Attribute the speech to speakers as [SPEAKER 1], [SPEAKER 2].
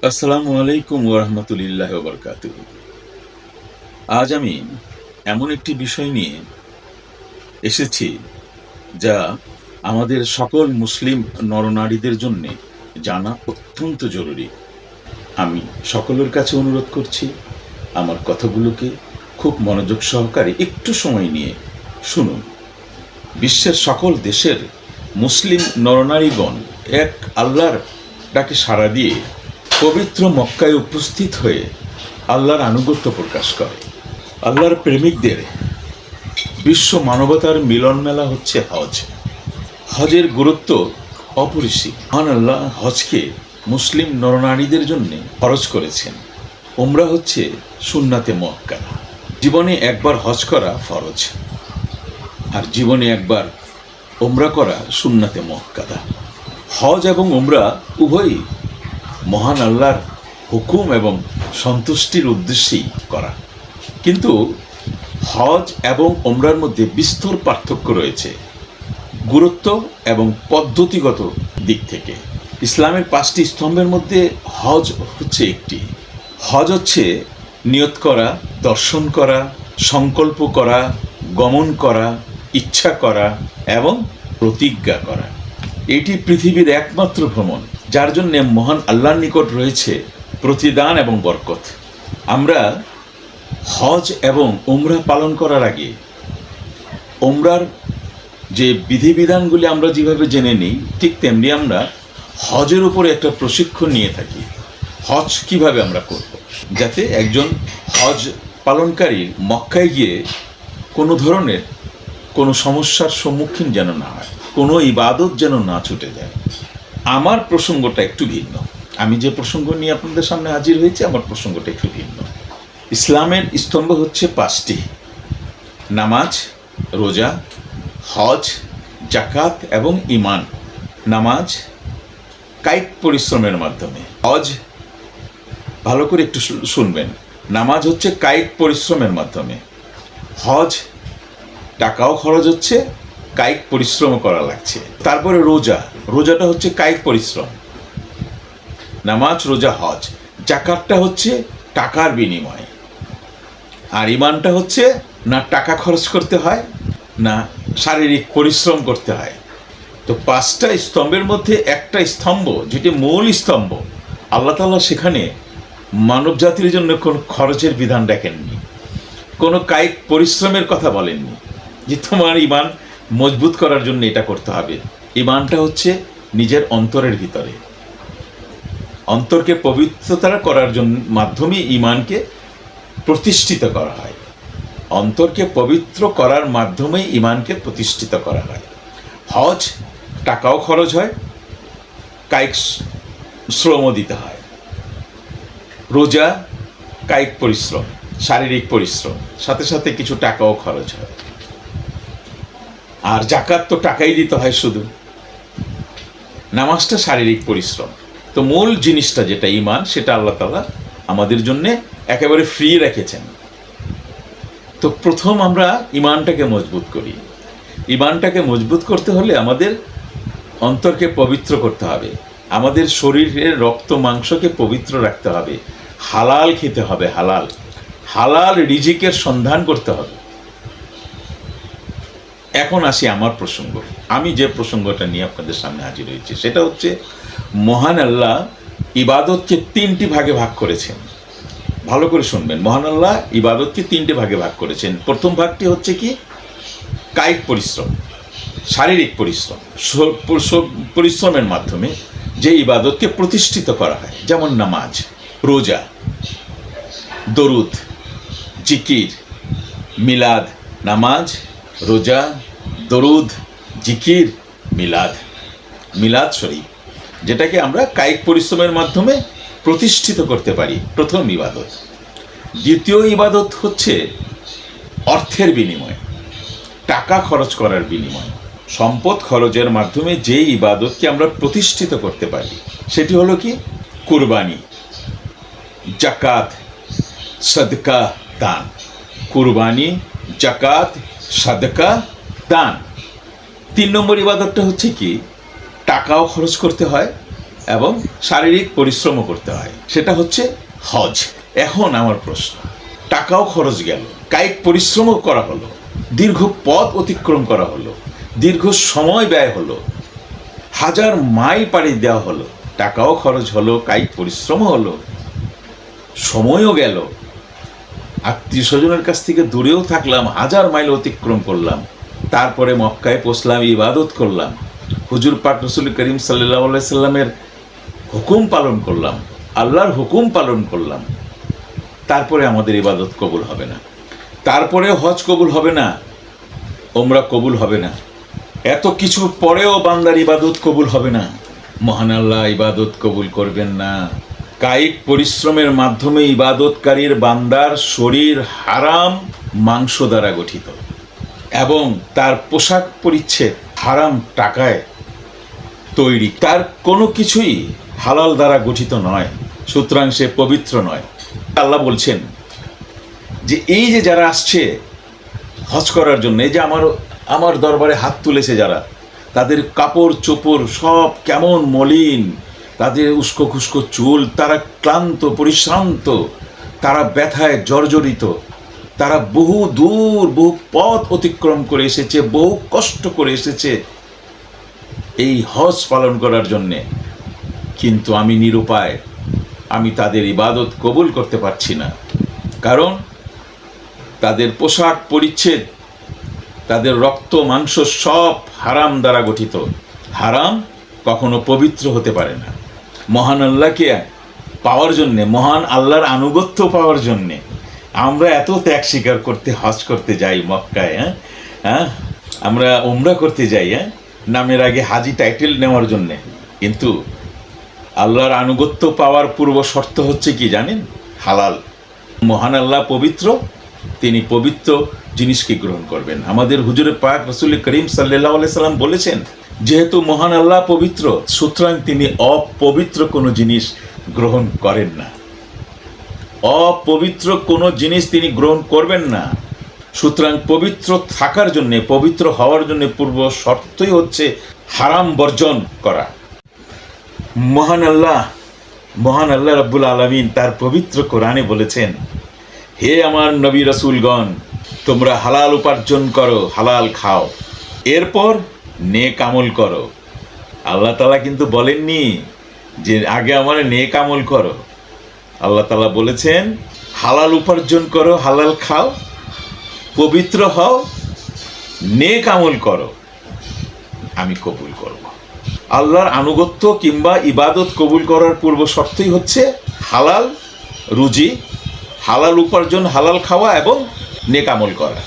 [SPEAKER 1] আসসালামু আলাইকুম ওরহমতুল্লাহ বরকাতুহ। আজ আমি এমন একটি বিষয় নিয়ে এসেছি যা আমাদের সকল মুসলিম নরনারীদের জন্য জানা অত্যন্ত জরুরি। আমি সকলের কাছে অনুরোধ করছি আমার কথাগুলোকে খুব মনোযোগ সহকারে একটু সময় নিয়ে শুনুন। বিশ্বের সকল দেশের মুসলিম নরনারীগণ এক আল্লাহর ডাকে সাড়া দিয়ে পবিত্র মক্কায় উপস্থিত হয়ে আল্লাহর আনুগত্য প্রকাশ করে। আল্লাহর প্রেমিকদের বিশ্ব মানবতার মিলন মেলা হচ্ছে হজ। হজের গুরুত্ব অপরিসীম। মহান আল্লাহ হজকে মুসলিম নরনারীদের জন্য ফরজ করেছেন। ওমরা হচ্ছে সুন্নাতে মুআক্কাদা। জীবনে একবার হজ করা ফরজ, আর জীবনে একবার ওমরা করা সুন্নাতে মুআক্কাদা। হজ এবং ওমরা উভয়ই মহান আল্লাহর হুকুম এবং সন্তুষ্টির উদ্দেশ্যেই করা, কিন্তু হজ এবং ওমরার মধ্যে বিস্তর পার্থক্য রয়েছে গুরুত্ব এবং পদ্ধতিগত দিক থেকে। ইসলামের 5টি স্তম্ভের মধ্যে হজ হচ্ছে একটি। হজ হচ্ছে নিয়ত করা, দর্শন করা, সংকল্প করা, গমন করা, ইচ্ছা করা এবং প্রতিজ্ঞা করা। এটি পৃথিবীর একমাত্র ভ্রমণ যার জন্য মহান আল্লাহর নিকট রয়েছে প্রতিদান এবং বরকত। আমরা হজ এবং উমরা পালন করার আগে উমরার যে বিধিবিধানগুলি আমরা যেভাবে জেনে নিই, ঠিক তেমনি আমরা হজের উপরে একটা প্রশিক্ষণ নিয়ে থাকি। হজ কিভাবে আমরা করব, যাতে একজন হজ পালনকারীর মক্কায় গিয়ে কোনো ধরনের কোনো সমস্যার সম্মুখীন যেন না হয়, কোনো ইবাদত যেন না ছুটে যায়। আমার প্রসঙ্গটা একটু ভিন্ন। আমি যে প্রসঙ্গ নিয়ে আপনাদের সামনে হাজির হয়েছি, আমার প্রসঙ্গটা একটু ভিন্ন। ইসলামের স্তম্ভ হচ্ছে 5টি: নামাজ, রোজা, হজ, জাকাত এবং ঈমান। নামাজ কায়িক পরিশ্রমের মাধ্যমে। হজ, ভালো করে একটু শুনবেন, নামাজ হচ্ছে কায়িক পরিশ্রমের মাধ্যমে। হজ টাকাও খরচ হচ্ছে, কায়িক পরিশ্রম করা লাগছে। তারপরে রোজা, রোজাটা হচ্ছে কায়িক পরিশ্রম। নামাজ, রোজা, হজ। জাকাতটা হচ্ছে টাকার বিনিময়। আর ঈমানটা হচ্ছে না টাকা খরচ করতে হয়, না শারীরিক পরিশ্রম করতে হয়। তো 5টা স্তম্ভের মধ্যে একটা স্তম্ভ, যেটি মূল স্তম্ভ, আল্লাহ তাআলা সেখানে মানব জাতির জন্য কোনো খরচের বিধান রাখেননি, কোনো কায়িক পরিশ্রমের কথা বলেননি যে তোমার ঈমান মজবুত করার জন্য এটা করতে হবে। ঈমানটা হচ্ছে নিজের অন্তরের ভিতরে। অন্তরকে পবিত্রতা করার জন্য মাধ্যমে ঈমানকে প্রতিষ্ঠিত করা হয়। অন্তরকে পবিত্র করার মাধ্যমে ঈমানকে প্রতিষ্ঠিত করা হয়। হজ টাকাও খরচ হয়, কায়িক শ্রমও দিতে হয়। রোজা কায়িক পরিশ্রম, শারীরিক পরিশ্রম, সাথে সাথে কিছু টাকাও খরচ হয়। আর জাকাত তো টাকাই দিতে হয় শুধু। নামাজটা শারীরিক পরিশ্রম। তো মূল জিনিসটা যেটা ঈমান, সেটা আল্লাহ তাআলা আমাদের জন্য একেবারে ফ্রি রেখেছেন। তো প্রথম আমরা ঈমানটাকে মজবুত করি। ঈমানটাকে মজবুত করতে হলে আমাদের অন্তরকে পবিত্র করতে হবে, আমাদের শরীরের রক্ত মাংসকে পবিত্র রাখতে হবে, হালাল খেতে হবে, হালাল হালাল রিজিকের সন্ধান করতে হবে। এখন আসি আমার প্রসঙ্গ। আমি যে প্রসঙ্গটা নিয়ে আপনাদের সামনে হাজির হয়েছি সেটা হচ্ছে মহান আল্লাহ ইবাদতকে 3টি ভাগে ভাগ করেছেন। ভালো করে শুনবেন, মহান আল্লাহ ইবাদতকে 3টে ভাগে ভাগ করেছেন। প্রথম ভাগটি হচ্ছে কি? কায়িক পরিশ্রম, শারীরিক পরিশ্রম। পরিশ্রমের মাধ্যমে যে ইবাদতকে প্রতিষ্ঠিত করা হয়, যেমন নামাজ, রোজা, দরুদ, জিকির, মিলাদ। নামাজ, রোজা, দরুদ, জিকির, মিলাদ, মিলাদ শরীফ, যেটাকে আমরা কায়িক পরিশ্রমের মাধ্যমে প্রতিষ্ঠিত করতে পারি, প্রথম ইবাদত। দ্বিতীয় ইবাদত হচ্ছে অর্থের বিনিময়, টাকা খরচ করার বিনিময়। সম্পদ খরচের মাধ্যমে যে ইবাদতকে আমরা প্রতিষ্ঠিত করতে পারি সেটি হলো কি? কুরবানি, জাকাত, সদকা, দান। কুরবানি, জাকাত, সদকা, দান। 3 নম্বর ইবাদতটা হচ্ছে কি? টাকাও খরচ করতে হয়, এবং শারীরিক পরিশ্রমও করতে হয়, সেটা হচ্ছে হজ। এখন আমার প্রশ্ন, টাকাও খরচ গেল, কায়িক পরিশ্রমও করা হলো, দীর্ঘ পথ অতিক্রম করা হলো, দীর্ঘ সময় ব্যয় হলো, 1000 মাইল পাড়ি দেওয়া হলো, টাকাও খরচ হলো, কায়িক পরিশ্রমও হলো, সময়ও গেল, আত্মীয় স্বজনের কাছ থেকে দূরেও থাকলাম, 1000 মাইল অতিক্রম করলাম, তারপরে মক্কায় পৌঁছলাম, ইবাদত করলাম, হুজুর পাক রসুল করিম সাল্লাল্লাহু আলাইহি সাল্লামের হুকুম পালন করলাম, আল্লাহর হুকুম পালন করলাম, তারপরে আমাদের ইবাদত কবুল হবে না, তারপরে হজ কবুল হবে না, ওমরা কবুল হবে না, এত কিছুর পরেও বান্দার ইবাদত কবুল হবে না। মহান আল্লাহ ইবাদত কবুল করবেন না। কায়িক পরিশ্রমের মাধ্যমে ইবাদতকারীর বান্দার শরীর হারাম মাংস দ্বারা গঠিত এবং তার পোশাক পরিচ্ছদ হারাম টাকায় তৈরি, তার কোনো কিছুই হালাল দ্বারা গঠিত নয়, সুতরাং সে পবিত্র নয়। আল্লাহ বলছেন যে এই যে যারা আসছে হজ করার জন্য, এই যে আমার দরবারে হাত তুলেছে যারা, তাদের কাপড় চোপড় সব কেমন মলিন, তাদের উস্কো খুস্কো চুল, তারা ক্লান্ত পরিশ্রান্ত, তারা ব্যথায় জর্জরিত, তারা বহু দূর বহু পথ অতিক্রম করে এসেছে, বহু কষ্ট করে এসেছে এই হজ পালন করার জন্যে, কিন্তু আমি নিরুপায়, আমি তাদের ইবাদত কবুল করতে পারছি না, কারণ তাদের পোশাক পরিচ্ছদ, তাদের রক্ত মাংস সব হারাম দ্বারা গঠিত। হারাম কখনো পবিত্র হতে পারে না। মহান আল্লাহকে পাওয়ার জন্যে, মহান আল্লাহর আনুগত্য পাওয়ার জন্যে আমরা এত ত্যাগ স্বীকার করতে হজ করতে যাই মক্কায়, আমরা উমরা করতে যাই, নামের আগে হাজি টাইটেল নেওয়ার জন্যে, কিন্তু আল্লাহর আনুগত্য পাওয়ার পূর্ব শর্ত হচ্ছে কি জানেন? হালাল। মহান আল্লাহ পবিত্র, তিনি পবিত্র জিনিসকে গ্রহণ করবেন। আমাদের হুজুরে পাক রসুল করিম সাল্লাল্লাহু আলাইহি সাল্লাম বলেছেন, যেহেতু মহান আল্লাহ পবিত্র, সুতরাং তিনি অপবিত্র কোনো জিনিস গ্রহণ করেন না, অপবিত্র কোনো জিনিস তিনি গ্রহণ করবেন না। সুতরাং পবিত্র থাকার জন্যে, পবিত্র হওয়ার জন্য পূর্ব শর্তই হচ্ছে হারাম বর্জন করা। মহান আল্লাহ রাব্বুল আলামিন তার পবিত্র কোরআনে বলেছেন, হে আমার নবী রাসূলগণ, তোমরা হালাল উপার্জন করো, হালাল খাও, এরপর নেক আমল করো। আল্লাহ তাআলা কিন্তু বলেননি যে আগে আমার নেক আমল করো। আল্লাহ তাআলা বলেছেন হালাল উপার্জন করো, হালাল খাও, পবিত্র হও, নেক আমল করো, আমি কবুল করব। আল্লাহর আনুগত্য কিংবা ইবাদত কবুল করার পূর্ব শর্তই হচ্ছে হালাল রুজি, হালাল উপার্জন, হালাল খাওয়া এবং নেক আমল করা।